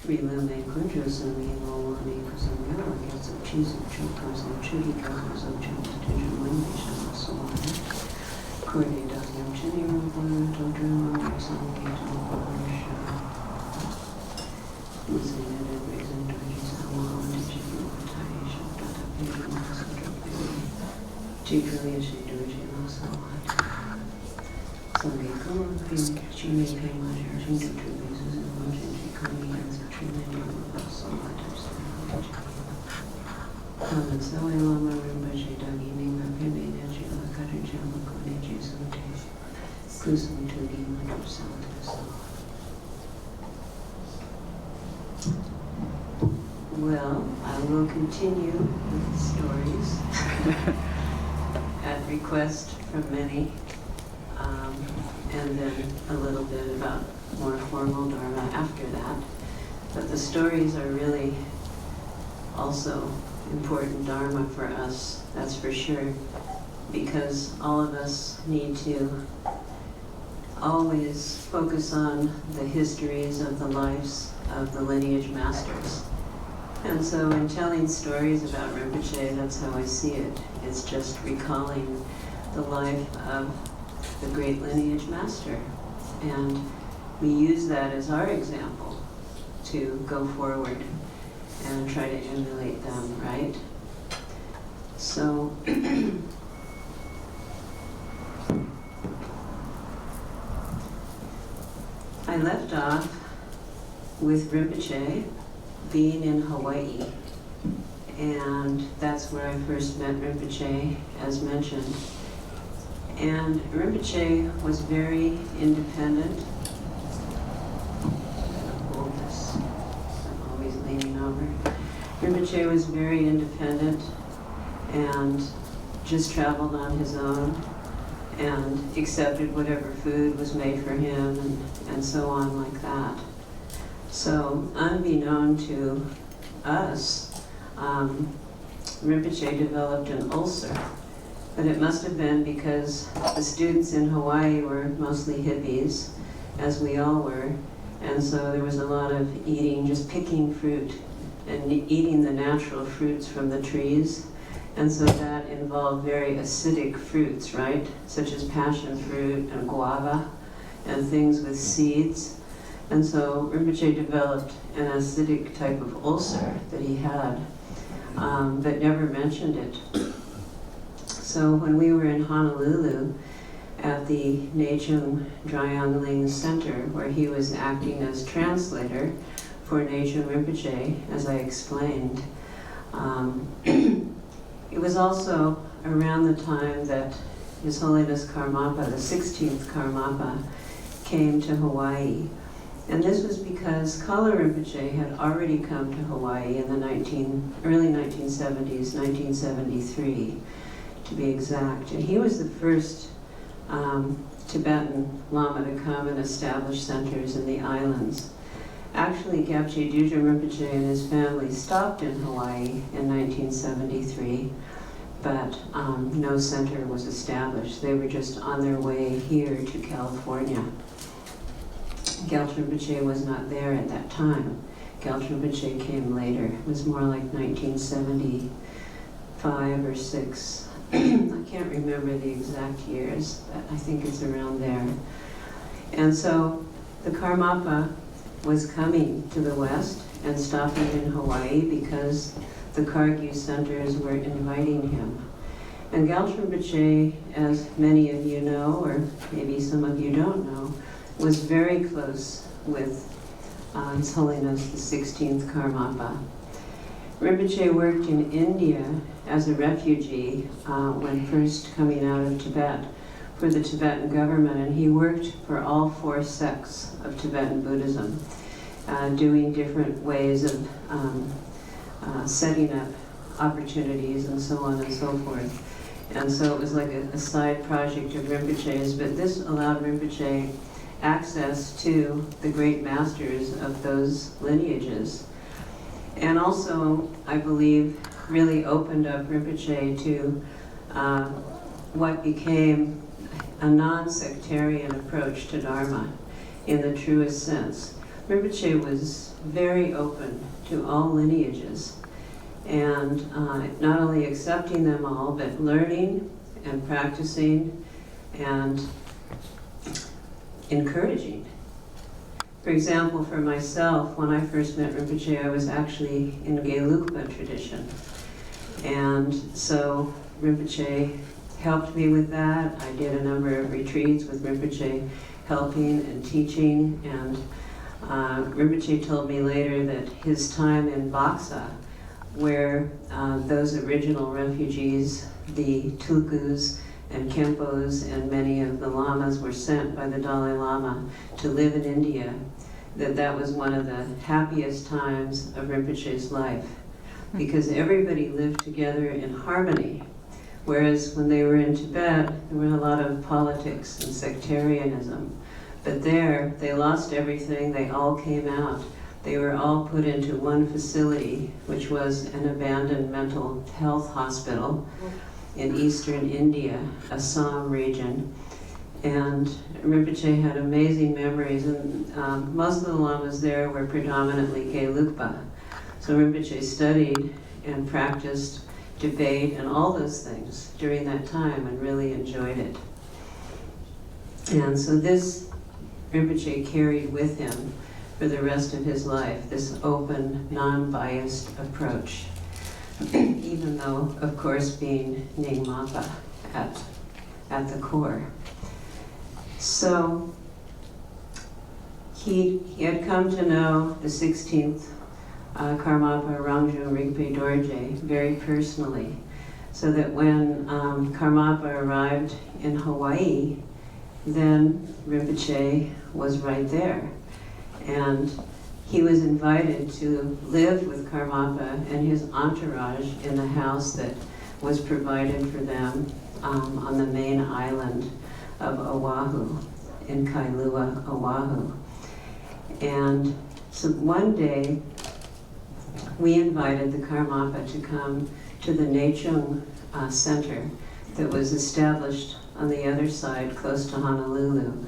Rilume Kunju Sami Lowani Kuzamela gets a cheese of chokos and chudi goes of Chuntation Winnation Solana. Cordy does no chini rumble, Dodrum, Sangye Khandro. Losing it and raising Dodges, Awa, and Chicken Potation, Data Baby, Master Baby. Chiefly, she Doji Losawa. Sangye Khandro, Chini Kama, Jindu Trees, and Mountain Chikami, and the Trinity of Somatis. Sangye Lama Rinpoche, Dagini, Mapimi, Najila, Karijama, Koniji, Sante, Kusum Tudi, Madhusantas. Well, I will continue with the stories at request from many, and then a little bit about more formal Dharma after that. But the stories are really also important Dharma for us, that's for sure, because all of us need to always focus on the histories of the lives of the lineage masters. And so in telling stories about Rinpoche, that's how I see it. It's just recalling the life of the great lineage master. And we use that as our example to go forward and try to emulate them, right? So I left off with Rinpoche being in Hawaii, and that's where I first met Rinpoche, as mentioned. And Rinpoche was very independent. Hold this, I'm always leaning over. Rinpoche was very independent and just traveled on his own and accepted whatever food was made for him and so on like that. So unbeknown to us, Rinpoche developed an ulcer, but it must have been because the students in Hawaii were mostly hippies, as we all were, and so there was a lot of eating, just picking fruit and eating the natural fruits from the trees. And so that involved very acidic fruits, right? Such as passion fruit and guava and things with seeds. And so Rinpoche developed an acidic type of ulcer that he had, but never mentioned it. So when we were in Honolulu at the Nechung Dryangling Center, where he was acting as translator for Nechung Rinpoche, as I explained, it was also around the time that His Holiness Karmapa, the 16th Karmapa, came to Hawaii. And this was because Kala Rinpoche had already come to Hawaii in the early 1970s, 1973 to be exact. And he was the first Tibetan Lama to come and establish centers in the islands. Actually, Gyapje Dujum Rinpoche and his family stopped in Hawaii in 1973, but no center was established. They were just on their way here to California. Gyaltsen Rinpoche was not there at that time. Gyaltsen Rinpoche came later. It was more like 1975 or 6. I can't remember the exact years, but I think it's around there. And so the Karmapa was coming to the west and stopping in Hawaii because the Kargyu centers were inviting him. And Gyaltsen Rinpoche, as many of you know, or maybe some of you don't know, was very close with His Holiness the 16th Karmapa. Rinpoche worked in India as a refugee when first coming out of Tibet for the Tibetan government, and he worked for all 4 sects of Tibetan Buddhism, doing different ways of setting up opportunities and so on and so forth. And so it was like a side project of Rinpoche's, but this allowed Rinpoche access to the great masters of those lineages. And also, I believe, really opened up Rinpoche to what became a non-sectarian approach to Dharma in the truest sense. Rinpoche was very open to all lineages, and not only accepting them all, but learning and practicing and encouraging. For example, for myself, when I first met Rinpoche, I was actually in Gelugpa tradition. And so Rinpoche helped me with that. I did a number of retreats with Rinpoche helping and teaching, and Rinpoche told me later that his time in Baksa, where those original refugees, the Tulkus and Khenpos and many of the lamas were sent by the Dalai Lama to live in India, that was one of the happiest times of Rinpoche's life, because everybody lived together in harmony. Whereas when they were in Tibet, there were a lot of politics and sectarianism. But there, they lost everything, they all came out. They were all put into one facility, which was an abandoned mental health hospital in eastern India, Assam region. And Rinpoche had amazing memories, and most of the lamas there were predominantly Gelugpa. So Rinpoche studied and practiced debate and all those things during that time and really enjoyed it. And so this Rinpoche carried with him for the rest of his life, this open, non-biased approach, even though, of course, being Nyingmapa at the core. So he had come to know the 16th Karmapa Rangju Rigpe Dorje very personally, so that when Karmapa arrived in Hawaii, then Rinpoche was right there. And he was invited to live with Karmapa and his entourage in the house that was provided for them on the main island of Oahu, in Kailua, Oahu. And so one day, we invited the Karmapa to come to the Nechung Center that was established on the other side, close to Honolulu,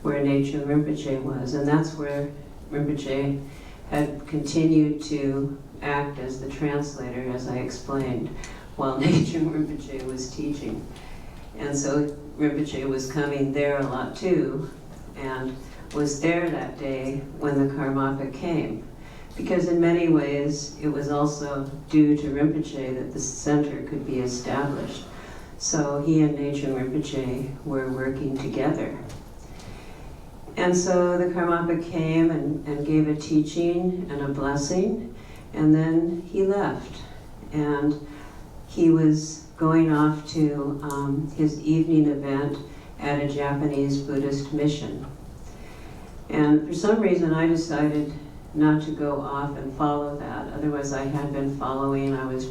where Nechung Rinpoche was. And that's where Rinpoche had continued to act as the translator, as I explained, while Nechung Rinpoche was teaching. And so Rinpoche was coming there a lot too, and was there that day when the Karmapa came. Because in many ways, it was also due to Rinpoche that the center could be established. So he and Nechung Rinpoche were working together. And so the Karmapa came and gave a teaching and a blessing, and then he left. And he was going off to his evening event at a Japanese Buddhist mission. And for some reason, I decided not to go off and follow that. Otherwise, I had been following. I was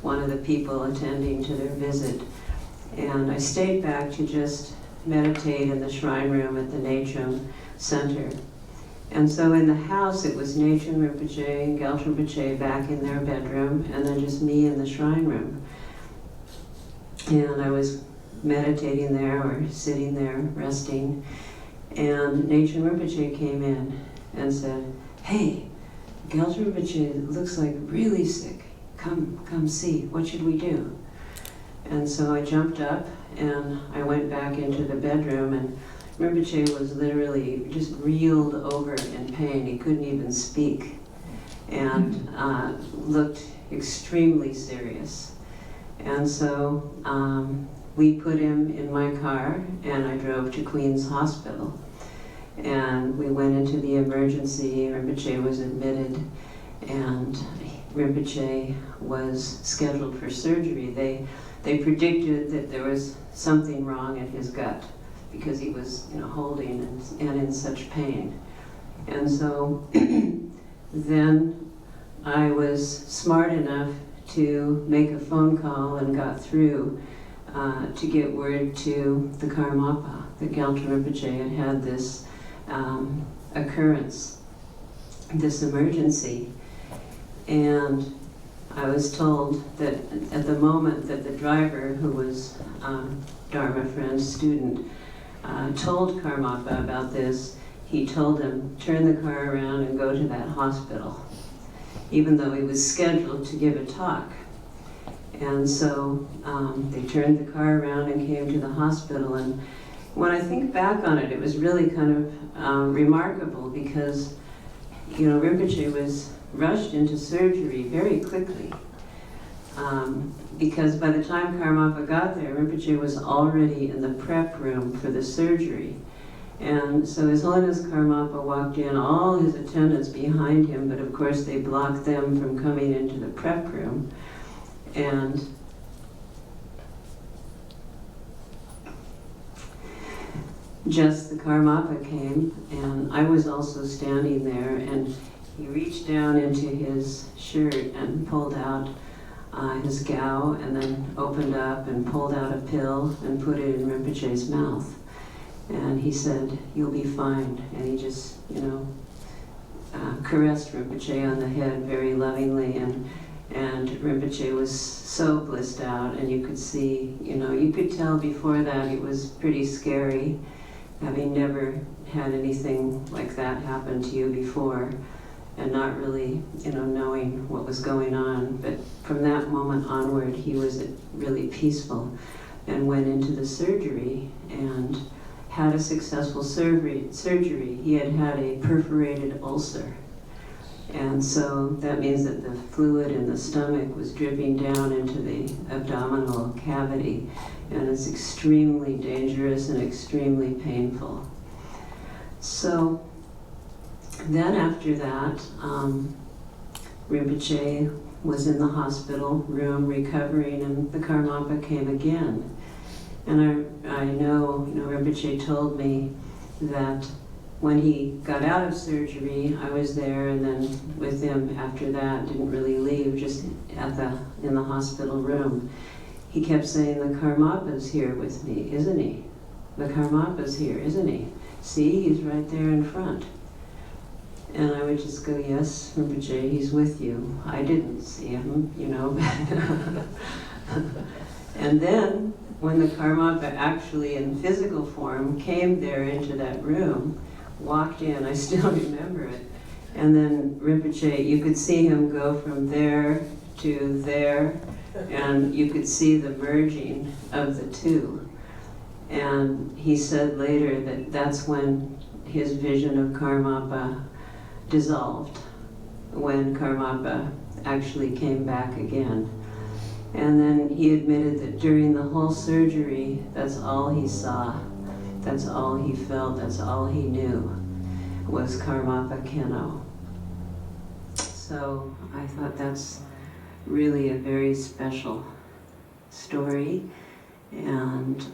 one of the people attending to their visit. And I stayed back to just meditate in the shrine room at the Nechung Center. And so in the house, it was Nechung Rinpoche and Gyatrul Rinpoche back in their bedroom, and then just me in the shrine room. And I was meditating there or sitting there, resting. And Nechung Rinpoche came in and said, "Hey, Gyatrul Rinpoche looks like really sick. Come see, what should we do?" And so I jumped up and I went back into the bedroom, and Rinpoche was literally just reeled over in pain. He couldn't even speak and looked extremely serious. And so we put him in my car and I drove to Queen's Hospital. And we went into the emergency. Rinpoche was admitted, and Rinpoche was scheduled for surgery. They predicted that there was something wrong in his gut because he was, holding and in such pain. And so then I was smart enough to make a phone call and got through to get word to the Karmapa that Gyatrul Rinpoche had this occurrence, this emergency. And I was told that at the moment that the driver, who was Dharma friend's student, told Karmapa about this, he told him, turn the car around and go to that hospital, even though he was scheduled to give a talk. And so they turned the car around and came to the hospital. And when I think back on it, it was really kind of remarkable because, Rinpoche was rushed into surgery very quickly. Because by the time Karmapa got there, Rinpoche was already in the prep room for the surgery. And so His Holiness Karmapa walked in, all his attendants behind him, but of course they blocked them from coming into the prep room. And just the Karmapa came, and I was also standing there, and he reached down into his shirt and pulled out his gao, and then opened up and pulled out a pill and put it in Rinpoche's mouth. And he said, "You'll be fine." And he just, caressed Rinpoche on the head very lovingly, and Rinpoche was so blissed out, and you could see, you could tell before that it was pretty scary, having never had anything like that happen to you before, and not really, knowing what was going on. But from that moment onward, he was really peaceful and went into the surgery and had a successful surgery. He had had a perforated ulcer. And so that means that the fluid in the stomach was dripping down into the abdominal cavity, and it's extremely dangerous and extremely painful. So then after that, Rinpoche was in the hospital room recovering, and the Karmapa came again. And I know, Rinpoche told me that when he got out of surgery, I was there, and then with him after that, didn't really leave, just in the hospital room. He kept saying, "The Karmapa's here with me, isn't he? The Karmapa's here, isn't he? See, he's right there in front." And I would just go, "Yes, Rinpoche, he's with you." I didn't see him, And then, when the Karmapa actually in physical form came there into that room, walked in, I still remember it, and then Rinpoche, you could see him go from there to there, and you could see the merging of the two. And he said later that that's when his vision of Karmapa dissolved, when Karmapa actually came back again. And then he admitted that during the whole surgery, that's all he saw, that's all he felt, that's all he knew, was Karmapa Keno. So I thought that's really a very special story, and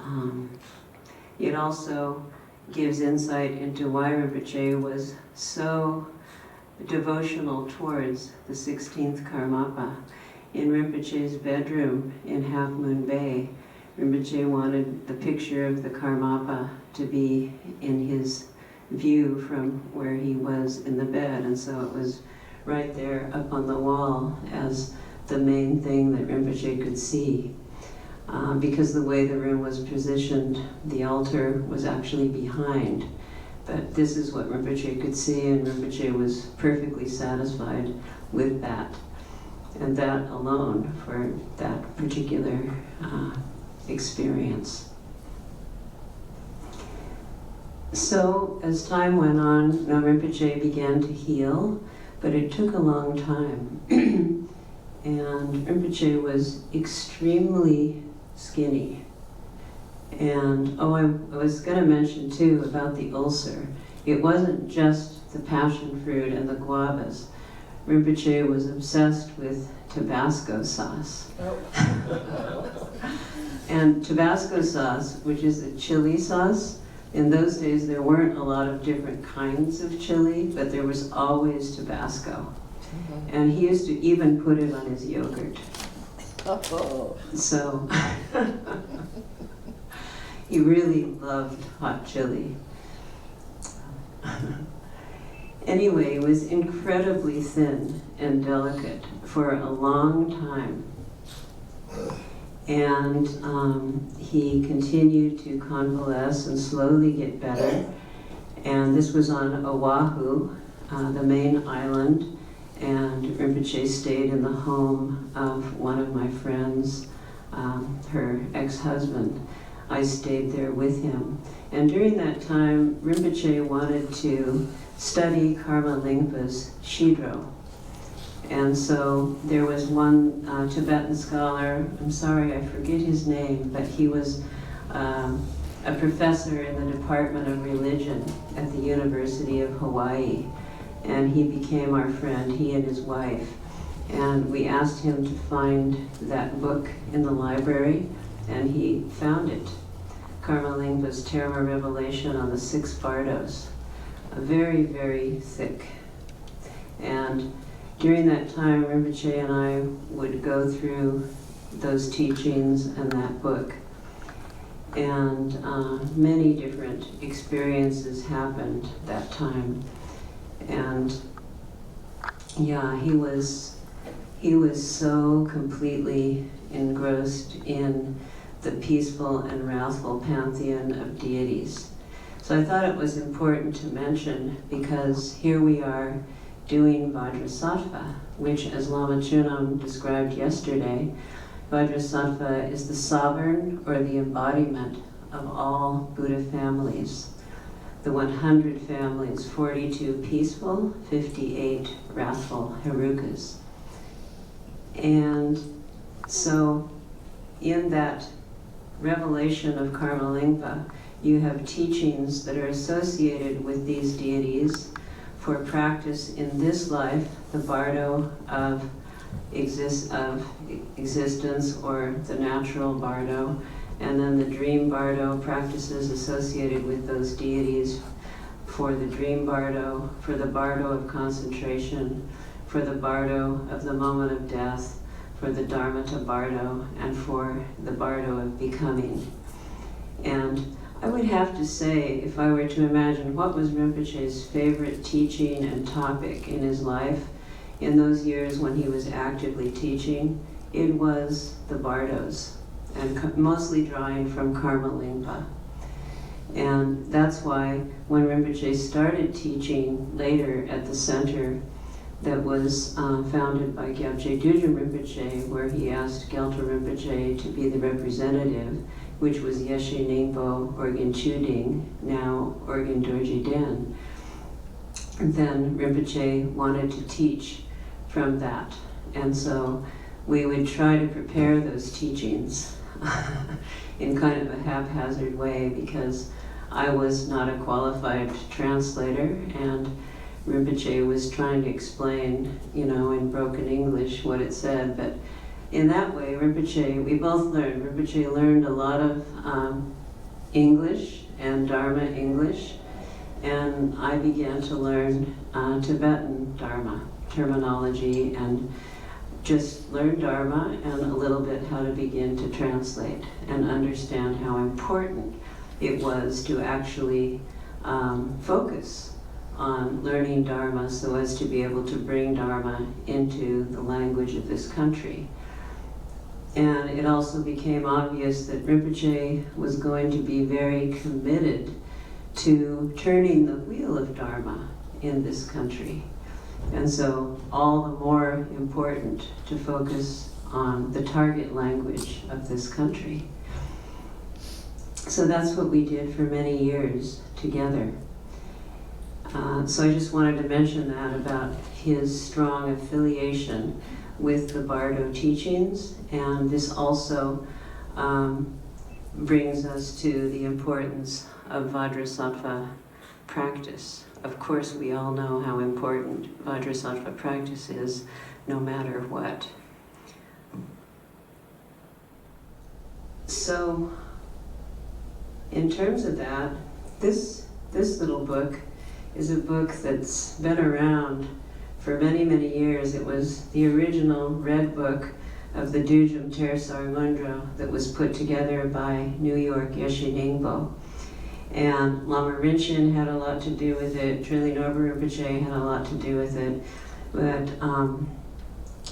it also gives insight into why Rinpoche was so devotional towards the 16th Karmapa. In Rinpoche's bedroom in Half Moon Bay, Rinpoche wanted the picture of the Karmapa to be in his view from where he was in the bed, and so it was right there up on the wall as the main thing that Rinpoche could see. Because the way the room was positioned, the altar was actually behind. But this is what Rinpoche could see, and Rinpoche was perfectly satisfied with that. And that alone for that particular experience. So as time went on, Rinpoche began to heal, but it took a long time. And Rinpoche was extremely skinny. And I was going to mention too about the ulcer. It wasn't just the passion fruit and the guavas. Rinpoche was obsessed with Tabasco sauce. And Tabasco sauce, which is a chili sauce, in those days there weren't a lot of different kinds of chili, but there was always Tabasco. And he used to even put it on his yogurt. So he really loved hot chili. Anyway, he was incredibly thin and delicate for a long time. And he continued to convalesce and slowly get better. And this was on Oahu, the main island, and Rinpoche stayed in the home of one of my friends, her ex-husband. I stayed there with him. And during that time, Rinpoche wanted to study Karma Lingpa's Shidro. And so there was one Tibetan scholar, I'm sorry, I forget his name, but he was a professor in the Department of Religion at the University of Hawaii. And he became our friend, he and his wife. And we asked him to find that book in the library, and he found it. Karma Lingpa's Terma Revelation on the 6 Bardos. Very, very thick. And during that time, Rinpoche and I would go through those teachings and that book. And many different experiences happened that time. And yeah, he was so completely engrossed in the peaceful and wrathful pantheon of deities. So I thought it was important to mention, because here we are doing Vajrasattva, which, as Lama Chunam described yesterday, Vajrasattva is the sovereign or the embodiment of all Buddha families. The 100 families, 42 peaceful, 58 wrathful Herukas. And so in that revelation of Karma Lingpa, you have teachings that are associated with these deities for practice in this life, the Bardo of existence, or the natural Bardo, and then the dream Bardo, practices associated with those deities for the dream Bardo, for the Bardo of concentration, for the Bardo of the moment of death, for the Dharmata Bardo, and for the Bardo of becoming. And I would have to say, if I were to imagine what was Rinpoche's favorite teaching and topic in his life, in those years when he was actively teaching, it was the Bardos, and mostly drawing from Karma Lingpa. And that's why when Rinpoche started teaching later at the center that was founded by Gyabje Dudjom Rinpoche, where he asked Gyatrul Rinpoche to be the representative, which was Yeshe Ningpo Organ Chuding, now Organ Dorje Den. Then Rinpoche wanted to teach from that. And so we would try to prepare those teachings in kind of a haphazard way, because I was not a qualified translator, and Rinpoche was trying to explain, in broken English what it said. But in that way, Rinpoche, we both learned. Rinpoche learned a lot of English and Dharma English, and I began to learn Tibetan Dharma terminology, and just learn Dharma and a little bit how to begin to translate and understand how important it was to actually focus on learning Dharma so as to be able to bring Dharma into the language of this country. And it also became obvious that Rinpoche was going to be very committed to turning the wheel of Dharma in this country. And so all the more important to focus on the target language of this country. So that's what we did for many years together. So I just wanted to mention that about his strong affiliation with the Bardo teachings, and this also brings us to the importance of Vajrasattva practice. Of course, we all know how important Vajrasattva practice is, no matter what. So, in terms of that, this little book is a book that's been around for many, many years. It was the original red book of the Dudjom Tersar Ngondro that was put together by New York Yeshe Ningpo. And Lama Rinchen had a lot to do with it, Trilly Norbu Rinpoche had a lot to do with it, but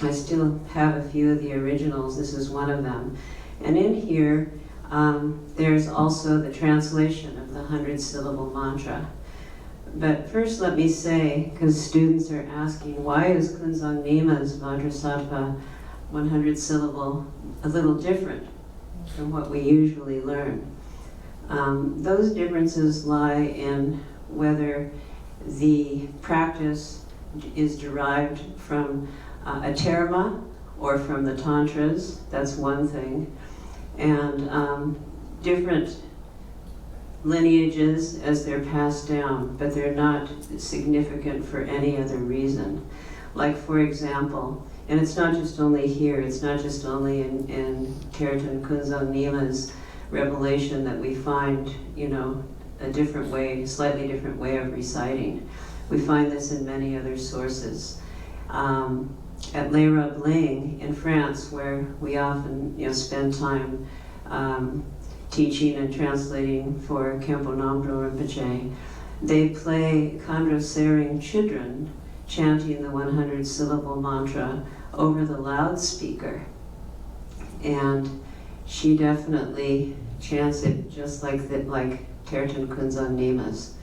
I still have a few of the originals. This is one of them. And in here, there's also the translation of the 100 Syllable Mantra, But first let me say, because students are asking, why is Kunzang Nyima's Vajrasattva 100 syllable a little different from what we usually learn? Those differences lie in whether the practice is derived from a terma or from the tantras. That's one thing. And different lineages as they're passed down, but they're not significant for any other reason. Like, for example, and it's not just only here, it's not just only in Terten Kunzang Nyima's revelation that we find, you know, a different way, slightly different way of reciting. We find this in many other sources. At Les Rablings in France, where we often, you know, spend time teaching and translating for Khenpo Namdro Rinpoche, they play Khandro Sering children chanting the 100 syllable mantra over the loudspeaker. And she definitely chants it just like Terten Kunzang Nyima's.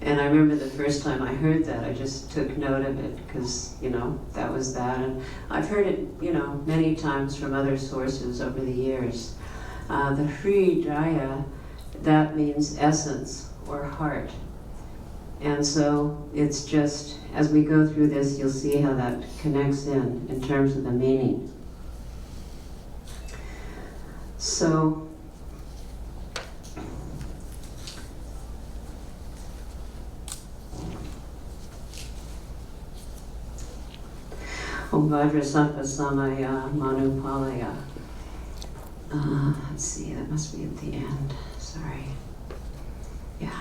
And I remember the first time I heard that, I just took note of it because, you know, that was that. And I've heard it, you know, many times from other sources over the years. The Hri Jaya, that means essence or heart. And so it's just, as we go through this, you'll see how that connects in terms of the meaning. So, Om Vajrasattva Samaya Manupalaya. Let's see, that must be at the end. Sorry. Yeah.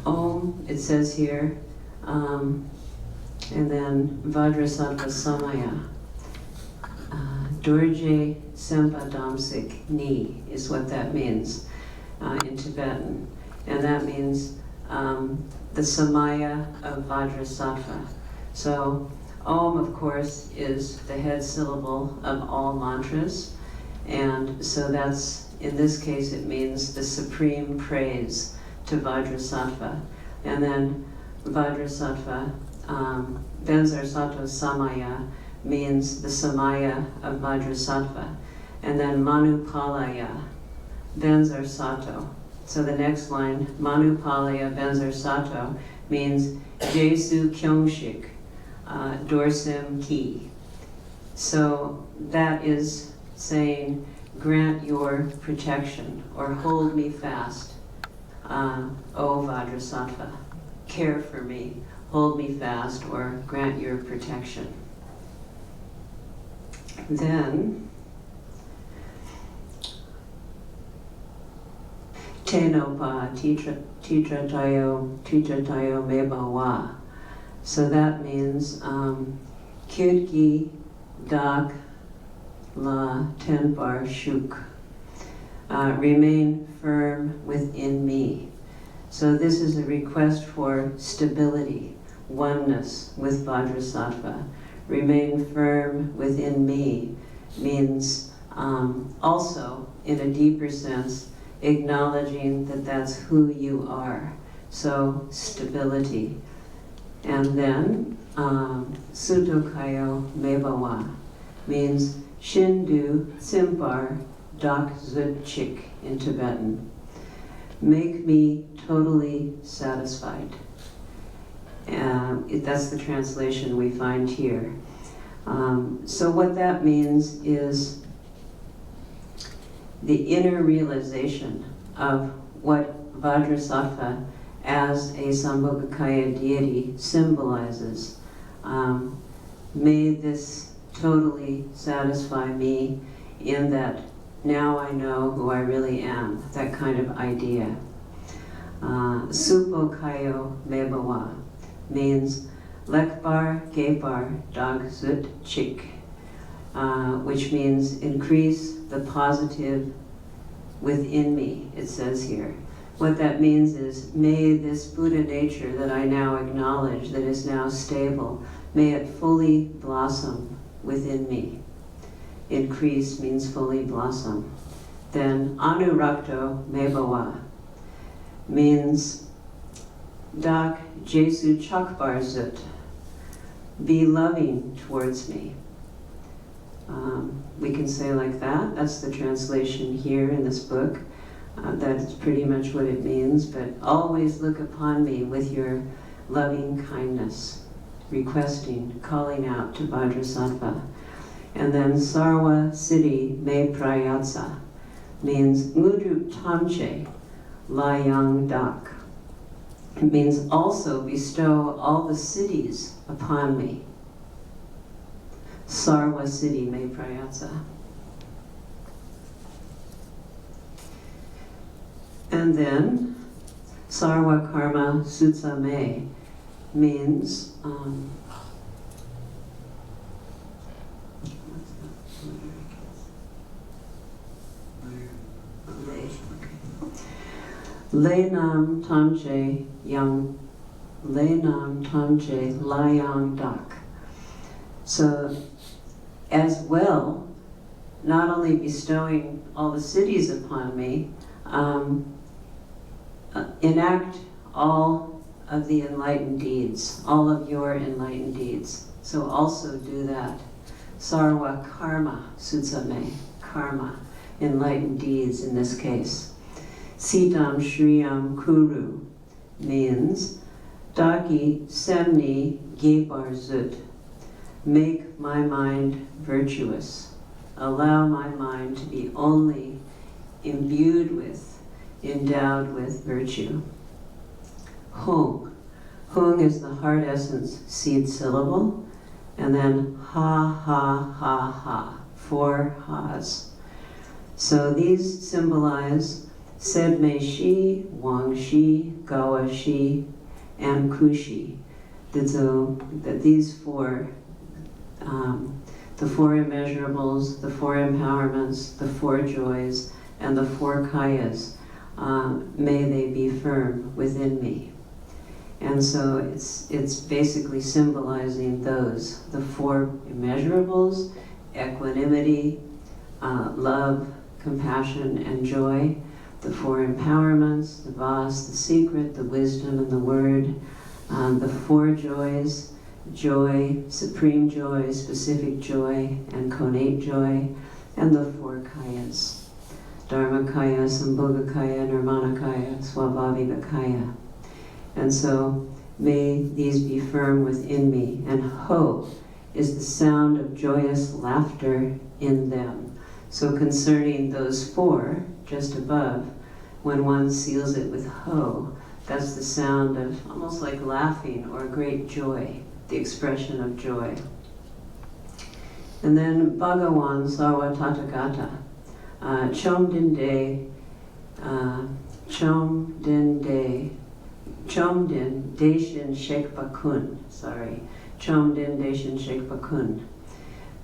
Om, it says here, and then Vajrasattva Samaya. Dorje Sempa Damsik Ni is what that means in Tibetan. And that means the Samaya of Vajrasattva. So, Om, of course, is the head syllable of all mantras, and so that's, in this case, it means the supreme praise to Vajrasattva. And then Vajrasattva, Benzar Sato Samaya, means the Samaya of Vajrasattva. And then Manupalaya, Benzar Sato. So the next line, Manupalaya Benzar Sato, means Jesu Kyongshik, Dorsim Ki. So that is saying, grant your protection, or hold me fast, O Vajrasattva. Care for me, hold me fast, or grant your protection. Then, Tenopa Titratayo Mebawa. So that means Kyudgi Dak La Tenbar Shuk. Remain firm within me. So this is a request for stability, oneness with Vajrasattva. Remain firm within me means also, in a deeper sense, acknowledging that that's who you are. So, stability. And then, Sutokayo Mebawa means Shindu Tsimpar Dak Zudchik in Tibetan. Make me totally satisfied. That's the translation we find here. So what that means is the inner realization of what Vajrasattva as a Sambhogakaya deity symbolizes. May this totally satisfy me in that now I know who I really am, that kind of idea. Supokayo Mebawa means Lekbar Gepar Dag Zut Chik, which means increase the positive within me, it says here. What that means is, may this Buddha nature that I now acknowledge, that is now stable, may it fully blossom within me. Increase means fully blossom. then Anurakto Mebawa means Dak Jesu Chakbar Zut, be loving towards me. We can say like that. That's the translation here in this book. That's pretty much what it means, but always look upon me with your loving kindness, requesting, calling out to Vajrasattva. And then Sarva Siddhi Me Prayatsa means Ngudrup Tamche Layang Dak. It means also bestow all the cities upon me. Sarva Siddhi Me Prayatsa. And then Sarva Karma Sutsa Me means Lenam Tamche Yang Lenam Tamche Layang Dak. So as well, not only bestowing all the cities upon me, enact all of the enlightened deeds, all of your enlightened deeds. So also do that. Sarva Karma Sutsame, karma, enlightened deeds in this case. Sitam Shriyam Kuru means Daki Semni Gebar Zut, make my mind virtuous. Allow my mind to be only imbued with, endowed with virtue. Hung. Hung is the heart essence seed syllable, and then ha, ha, ha, ha, 4 ha's. So these symbolize Sedme Shi, Wang Shi, Gawa Shi, and Kushi. That these 4, the 4 immeasurables, the 4 empowerments, the 4 joys, and the 4 kayas, may they be firm within me. And so it's basically symbolizing those, the 4 immeasurables, equanimity, love, compassion, and joy, the 4 empowerments, the vas, the secret, the wisdom, and the word, the 4 joys, joy, supreme joy, specific joy, and connate joy, and the 4 kayas, Dharmakaya, Sambhogakaya, Nirmanakaya, Swabhavivakaya. And so may these be firm within me, and ho is the sound of joyous laughter in them. So concerning those 4, just above, when one seals it with ho, that's the sound of almost like laughing or great joy, the expression of joy. And then Bhagawan Sarva Tathagata, Chomdin Deshin Shekpa Kun, Chomdin Deshin Shekpa Kun,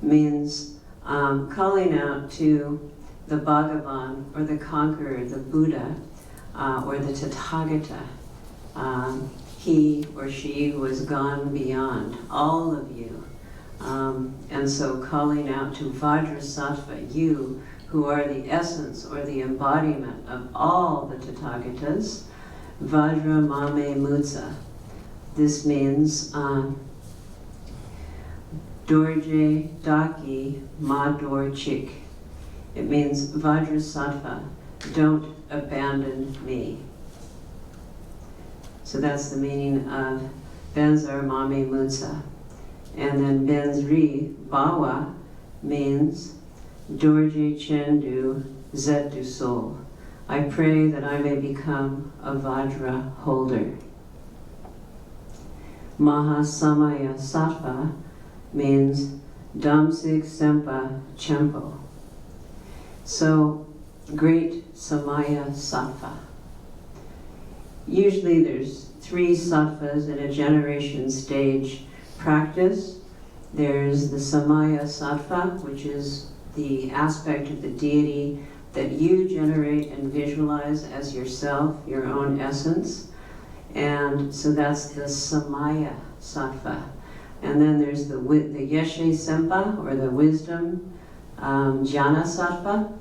means calling out to the Bhagavan, or the conqueror, the Buddha, or the Tathagata, he or she who has gone beyond, all of you. And so calling out to Vajrasattva, you who are the essence or the embodiment of all the Tathagatas, Vajra Mame Mutsa. This means Dorje Daki Mador Chik. It means Vajrasattva, don't abandon me. So that's the meaning of Benzar Mame Mutsa. And then Benzri Bawa means Dorje Chendu Zetu Sol. I pray that I may become a Vajra holder. Mahasamaya Sattva means Damsik Sempa Chempo. So, great Samaya Sattva. Usually there's 3 sattvas in a generation stage practice. There's the Samaya Sattva, which is the aspect of the deity that you generate and visualize as yourself, your own essence. And so that's the Samaya Sattva. And then there's the Yeshe Sempa, or the wisdom Jnana Sattva,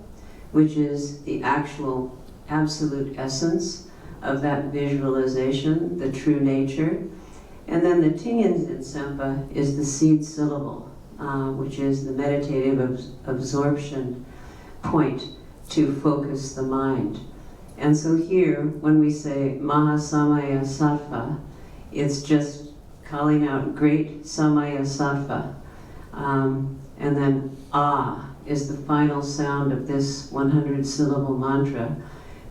which is the actual absolute essence of that visualization, the true nature. And then the Tingenzin Sempa is the seed syllable, which is the meditative absorption point to focus the mind. And so here, when we say Mahasamaya Sattva, it's just calling out great Samaya Sattva. And then Ah is the final sound of this 100-syllable mantra,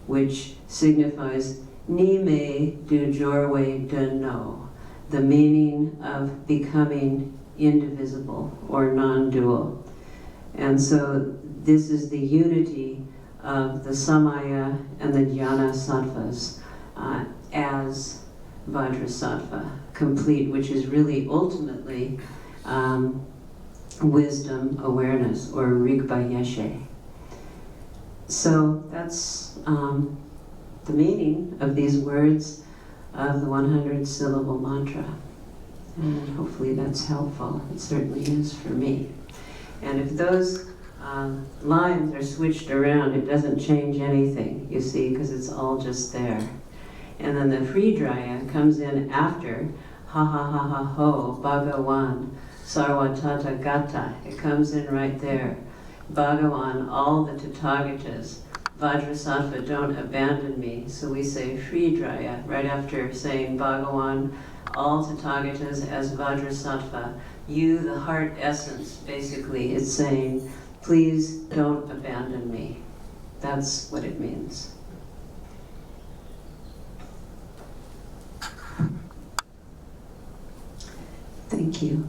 which signifies Ni me du jorwe de no, the meaning of becoming indivisible or non-dual. And so this is the unity of the Samaya and the Jnana Sattvas as Vajrasattva, complete, which is really ultimately wisdom awareness, or Rigpa Yeshe. So that's the meaning of these words of the 100-syllable mantra. And hopefully that's helpful. It certainly is for me. And if those lines are switched around, it doesn't change anything, you see, because it's all just there. And then the Fridraya comes in after ha ha ha ha ho, Bhagawan, Sarvatata Gata. It comes in right there. Bhagawan, all the Tathagatas, Vajrasattva, don't abandon me. So we say Fridraya right after saying Bhagawan, all Tathagatas as Vajrasattva. You, the heart essence, basically, it's saying, please don't abandon me. That's what it means. Thank you.